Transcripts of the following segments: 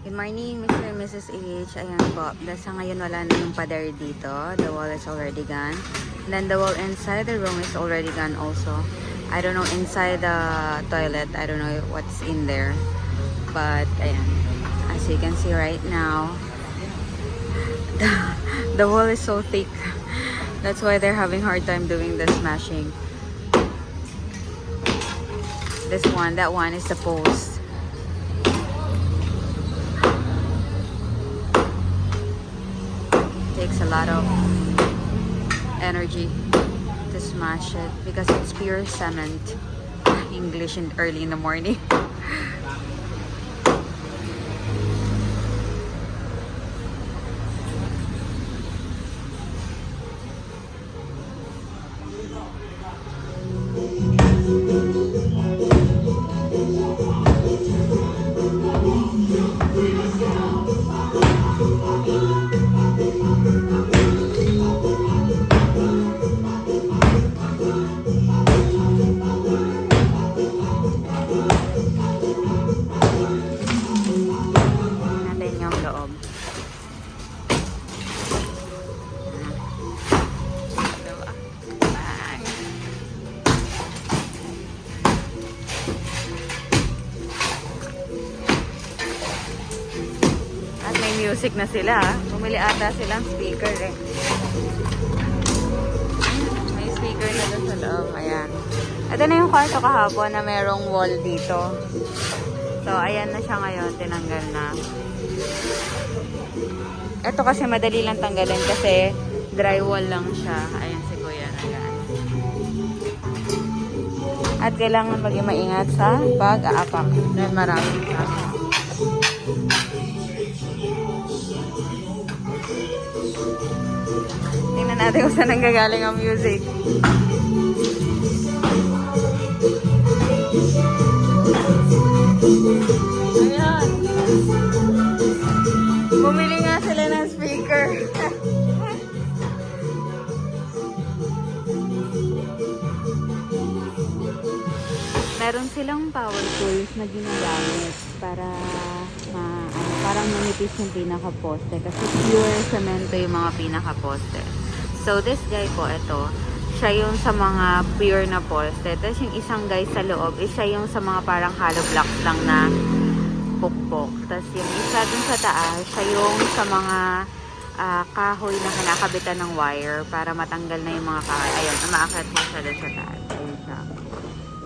Good morning, Mr. and Mrs. H. Ayan po. Dahil sa ngayon wala na yung pader dito. The wall is already gone. And then the wall inside the room is already gone also. I don't know inside the toilet. I don't know what's in there. But ayan. As you can see right now, the wall is so thick. That's why they're having hard time doing the smashing. This one, that one is the post. Takes a lot of energy to smash it because it's pure cement. English in early in the morning. Music na sila. Bumili ata silang speaker eh. May speaker na doon sa loob. Ayan. Ito na yung kwarto kahapon na merong wall dito. So, ayan na siya ngayon. Tinanggal na. Ito kasi madali lang tanggalin kasi drywall lang siya. Ayan si Kuya. Ayan. At kailangan maging maingat sa pag-aapak. Dahil maraming tao. Tingnan natin kung saan nanggagaling ang music. Ayan. Bumili nga sila ng speaker. Meron silang power tools na ginagamit para parang manipis yung pinaka-poste kasi pure cemento yung mga pinaka-poste. So this guy po, ito, siya yung sa mga pure na poste. Tapos yung isang guy sa loob, siya yung sa mga parang hollow blocks lang na pukpok. Tapos yung isa dun sa taas, siya yung sa mga kahoy na kinakabitan ng wire para matanggal na yung mga kahoy. Ayan, umaakyat mo siya dun sa taas. Ayan siya.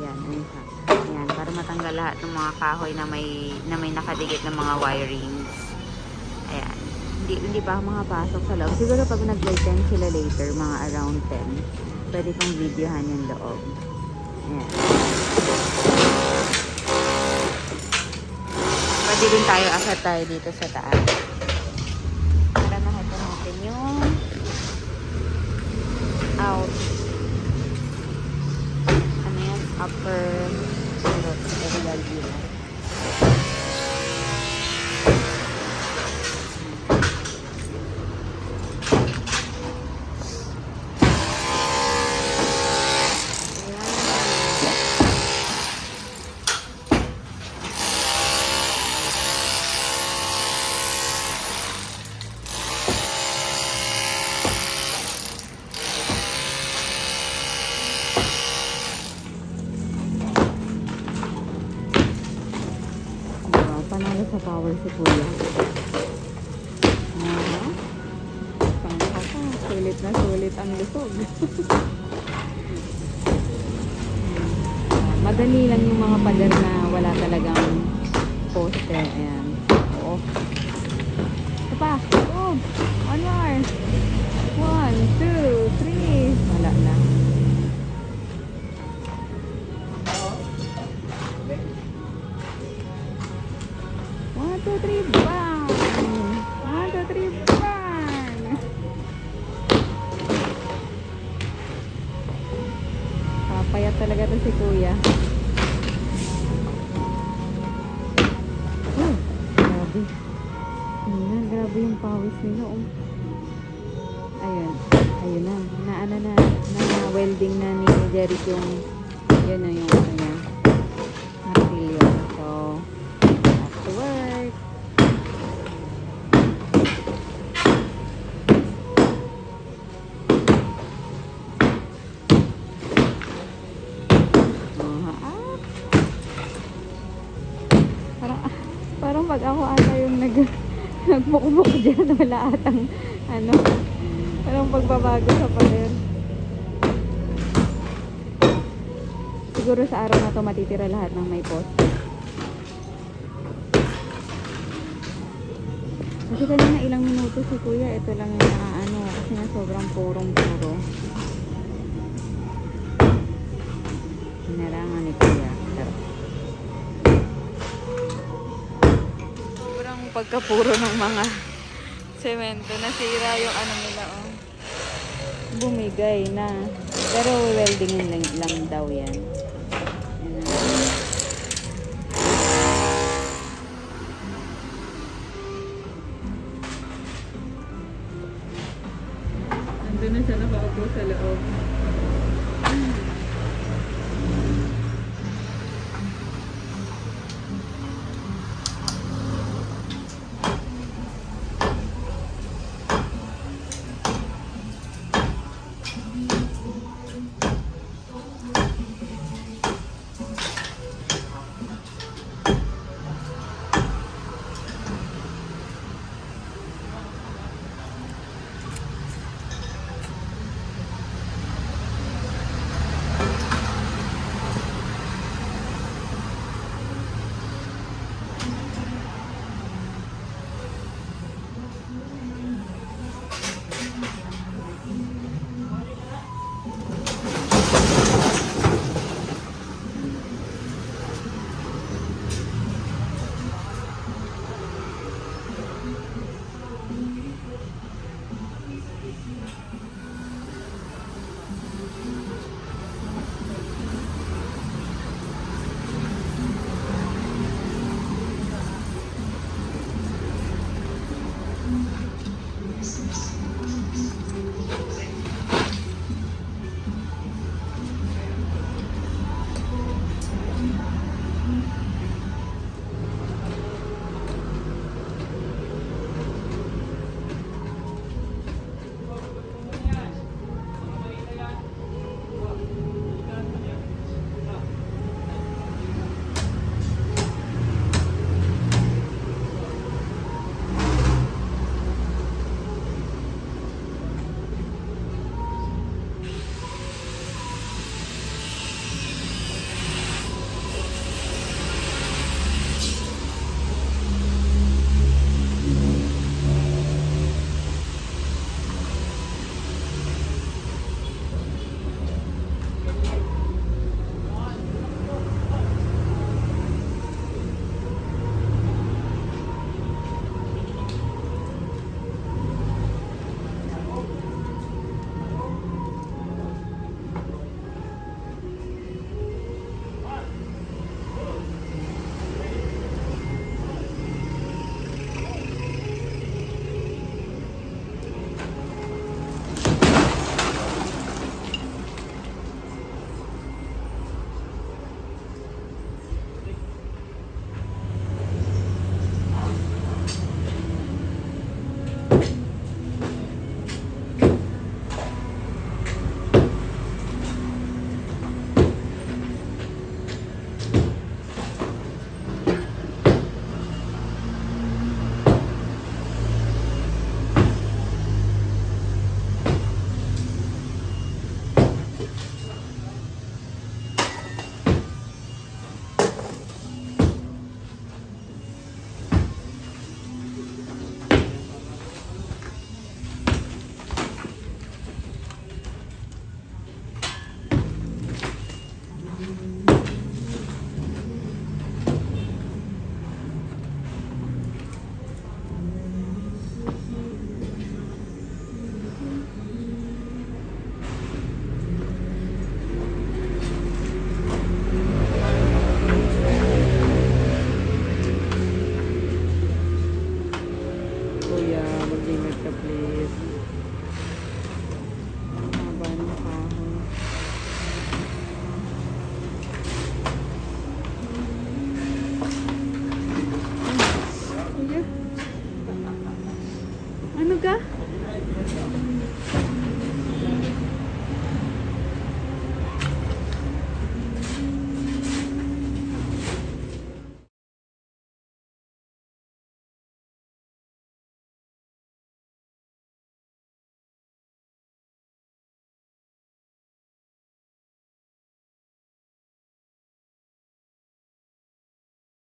Ayan, ayan siya. Ayan, para matanggal lahat ng mga kahoy na may nakadikit ng mga wirings. Ayan. Hindi pa mga pasok sa loob. Siguro pag nag-10 sila later, mga around 10, pwede kong videohan yung loob. Ayan. Pwede din tayo, akyat tayo dito sa taas. Para nakita natin yung out. Ano yan? Upper aerial view. Panalo sa power si Kuya. Sulit na sulit ang lusog. Madali lang yung mga pader na wala talagang poste. Ayan. Oo. Ito pa. Oh, one more. 1, 2, 3. Wala na. Two, three, bang! 1, 2, 3, bang! Papayat talaga to si Kuya. Oh, grabe. Ayan, grabe yung pawis nila. Oh. Ayun. Ayun na. Na welding na ni Jeric yung yun na yung ano niya. Martilyo. So, back to work. pag ako ata yung nagmukmuk dyan, wala atang ano, walang pagbabago sa pader. Siguro sa araw na to matitira lahat ng may poste. Kasi kanina ilang minuto si kuya, ito lang yung naaano kasi nga sobrang purong-puro. Hinarangan ni kuya. Sobrang pagkapuro ng mga semento. Nasira yung ano nila, oh. Bumigay na. Pero weldingin lang daw yan. Yan na. Nandun na siya nakaupo sa loob. Kuya, mag-limit ka please.